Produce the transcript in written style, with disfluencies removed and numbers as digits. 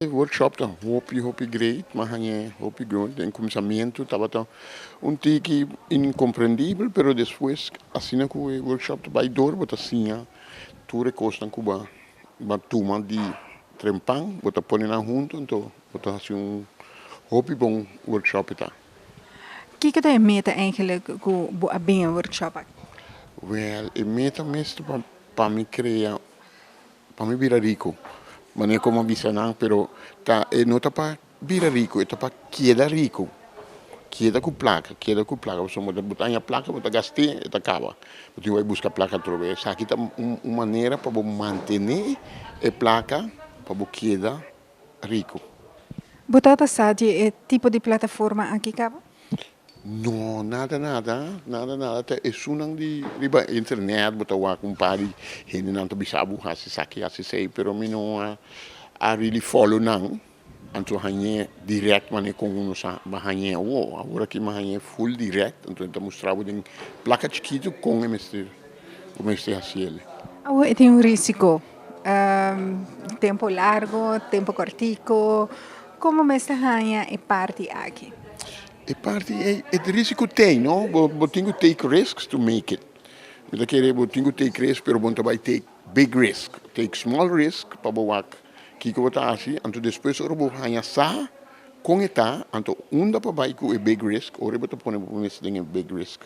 Workshop tá hopi great, mas é hopi grande. Em começamento estava tique incompreendível, pero depois assim que o workshop vai dor, bota assim, tudo costa Cuba, uma turma de trempang, bota põe na junto, então bota assim hopi bom workshop tá. Kijk de meta eigenlijk go bem workshop. Well, e meta mesmo para me criar, para me virar rico. Mas é como avisar, pero tá, não tá para virar rico, é para quedar rico. Queda com placa, você pode botar a placa, você gasta e acaba. Você vai buscar a placa outra vez. Aqui está uma maneira para manter a placa para você queda rico. Botata sabe é tipo de plataforma aqui cabo? Não, nada. É só de internet, você vai com um par de gente não bisa buha se saki assim sei, pero mim não a really follow não. Então hanya direct mane com uno sa bahanya wo agora que mahanya full direct então está mostrando em placa chiquito com como este assim. Ah, tem um risco. Tempo largo, tempo cortico. Como me está ganha e parte aqui? E parte é risco tem, não? Você tem que take risks to make it. Você quer você tem que take risks, pero você vai take big risk, take small risk para você que você assim, então depois você vai sa com eta, então para vai com big risk, ou você pode pôr nesse big risk.